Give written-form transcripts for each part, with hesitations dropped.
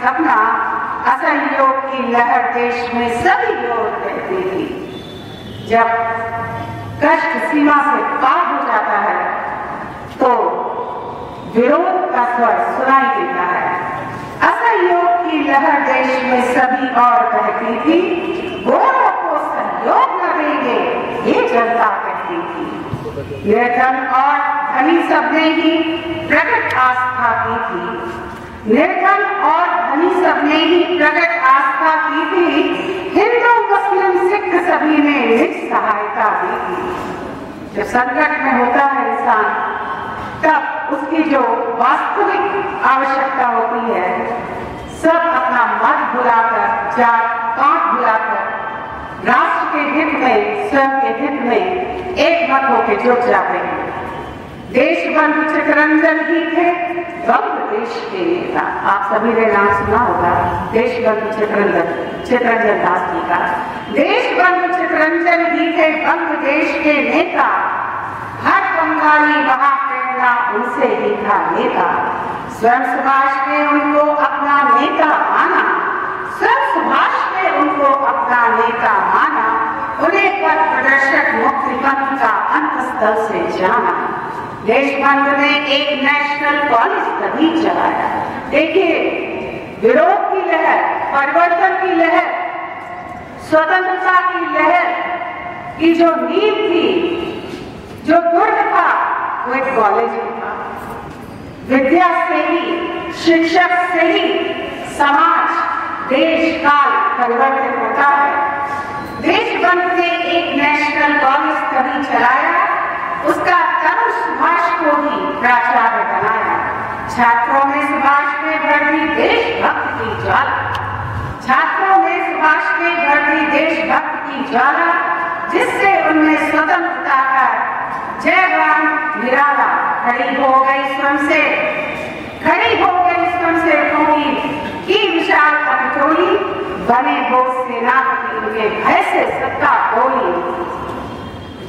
सपना, असहयोग की लहर देश में सभी ओर बहती थी। जब कष्ट सीमा से पार हो जाता है तो विरोध का स्वर सुनाई देता है। असहयोग की लहर देश में सभी ओर बहती थी, गोरों को सहयोग न देंगे ये जनता कहती थी। निर्धन और धनी सबने ही प्रकट आस्था की थी। निर्धन और धनी सबने ही प्रकट आस्था की थी। हिंदू मुस्लिम सिख सभी ने निज सहायता दी थी। जब संकट में होता है इंसान, तब उसकी जो वास्तविक आवश्यकता होती है, सब अपना मत भुलाकर, जात पात भुलाकर राष्ट्र के हित में, स्वयं के हित में एक मत होकर जुट जाते हैं। देश बंधु चित्तरंजन ही थे बंग देश के नेता। आप सभी ने नाम सुना होगा देश बंधु चित्तरंजन दास जी का। देश बंधु चित्तरंजन ही थे बंग देश के नेता। हर बंगाली वहां प्रेरणा उनसे ही था नेता। स्वयं सुभाष ने उनको अपना नेता माना। स्वयं सुभाष ने उनको अपना नेता माना। उन्हें पथ प्रदर्शक मुक्ति पंथ का अंतस्थल से जाना। देशबंधु ने एक नेशनल कॉलेज तभी चलाया। देखिए, विरोध की लहर, परिवर्तन की लहर, स्वतंत्रता की लहर की जो नींव थी, जो दुर्ग था, वो एक कॉलेज था। विद्या से ही, शिक्षक से ही समाज, देश काल परिवर्तित होता है। देशबंधु ने एक नेशनल कॉलेज तभी चलाया, उसका तरुण सुभाष को ही प्राचार्य बनाया। छात्रों में सुभाष ने भरती देशभक्त की ज्वाला। छात्रों में सुभाष ने भरती देशभक्त की ज्वाला, जिससे उनमें स्वतंत्रता का जयगान निराला खड़ी हो गई स्वयं से। खड़ी हो गई स्वयं से की विशाल अटोली, बने वो सेनापति उनके भय से सत्ता बोली।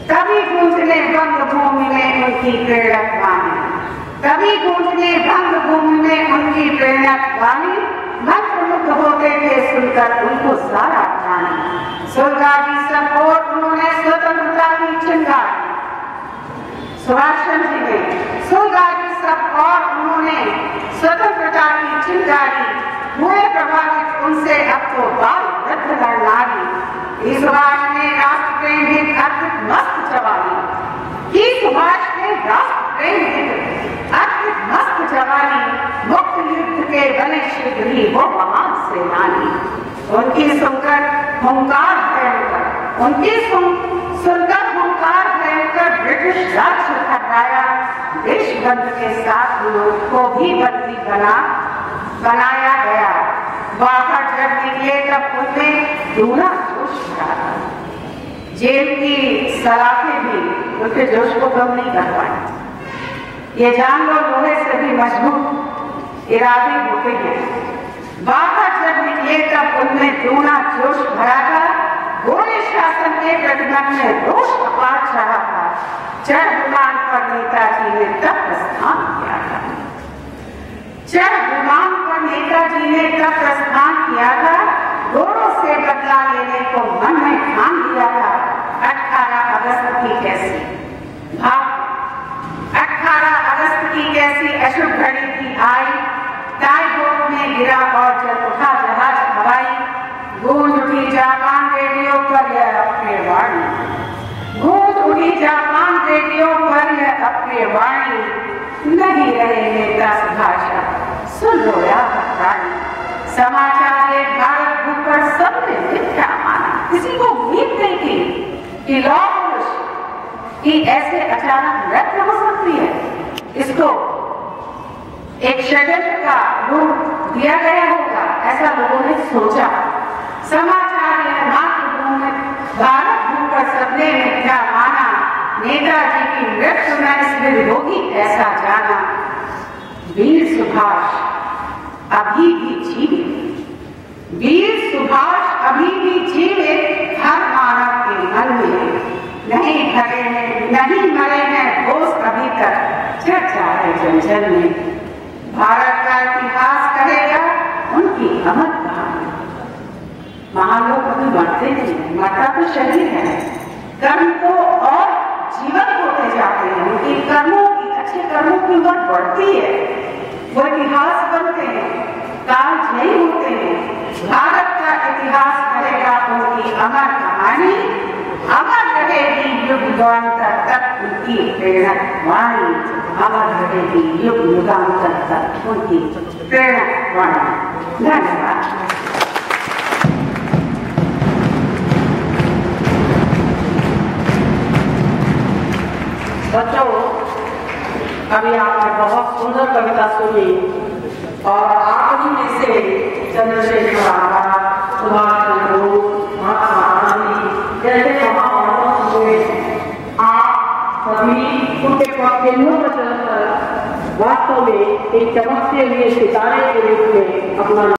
तभी गूंजने बंग भूमि में उनकी प्रेरक वाणी। तभी गूंजने बंग भूमि में उनकी प्रेरक वाणी। मंत्रमुग्ध होते थे सुनकर उनको सारा प्राणी। सुलगाजी सब और उन्होंने स्वतंत्रता की चिंगारी। सुभाष चंद्र जी ने सुलगाजी सब और उन्होंने स्वतंत्रता की चिंगारी। हुए प्रभावित उनसे अब तो बाल वृद्ध नर नारी। सुभाष ने राष्ट्र प्रेम हित अर्पित मस्त जवानी की। सुभाष ने राष्ट्र प्रेम हित अर्पित मस्त जवानी। मुक्त युद्ध के बने शीघ्र ही वो महान सेनानी। उनकी सुनकर हुंकार भयंकर, उनकी सुनकर हुंकार भयंकर ब्रिटिश राज्य थर्राया। देशबंधु के साथ लोग को भी बंदी बनाया गया। बाहर जब निकले तब उनमें दूना जोश भरा। जेल की सलाखें भी उनके जोश को कम नहीं कर पाई। ये जान लो, लोहे से भी मजबूत इरादे होते हैं। बाहर जब निकले तब उनमें दूना जोश भरा था। गोरे शासन के प्रतिबंध में रोष अपार छाया था। चढ़ विमान पर नेताजी ने तब प्रस्थान किया था। चढ़ विमान पर नेताजी ने तब प्रस्थान किया था। गोरों से बदला लेने को मन में ठान लिया था। 18 अगस्त की कैसी 18 अगस्त की कैसी अशुभ घड़ी की आई। टाइगोट में गिरा और जल उठा जहाज हवाई। गूंज उठी जापान रेडियो पर यह अप्रिय वाणी। गूंज उठी जापान रेडियो पर यह अप्रिय वाणी। नहीं रहे नेता सुभाष, सुन लो यार प्राणी। समाचार ये भारत भूख पर सबने मिथ्या माना। किसी को उम्मीद नहीं थी कि लौह पुरुष की ऐसे अचानक मृत्यु हो सकती है। इसको एक षड्यंत्र का रूप दिया गया होगा, ऐसा लोगों ने सोचा। समाचार यह मातृभूमि भारत भूख पर सबने मिथ्या माना। नेताजी की मृत्यु में इसमें होगी ऐसा जाना। वीर सुभाष अभी भी जीवित। वीर सुभाष अभी भी जीवित हर मानव के मन में। नहीं मरे हैं दोस्त अभी तक चर्चा है जन जन में। भारत का इतिहास कहेगा उनकी मरते नहीं, मरता तो शरीर है। कर्म तो और जीवन होते जाते हैं, उनके कर्मों की, अच्छे कर्मों की उम्र बढ़ती है, वो इतिहास बनते हैं, कालजयी होते हैं। भारत का इतिहास करेगा उनकी अमर कहानी, अमर रहेगी युगांतर तक उनकी प्रेरक वाणी, अमर रहेगी युगांतर तक उनकी प्रेरक वाणी। धन्यवाद। बच्चों, अभी आपने बहुत सुंदर कविता सुनी और आप ही में से चंद्रशेखर आजाद, सुभाष चंद्र बोस, महात्मा गांधी जैसे महामानव हुए। आप सभी उनके पक्षों पर चलकर वास्तव में एक चमकते हुए सितारे के रूप में अपना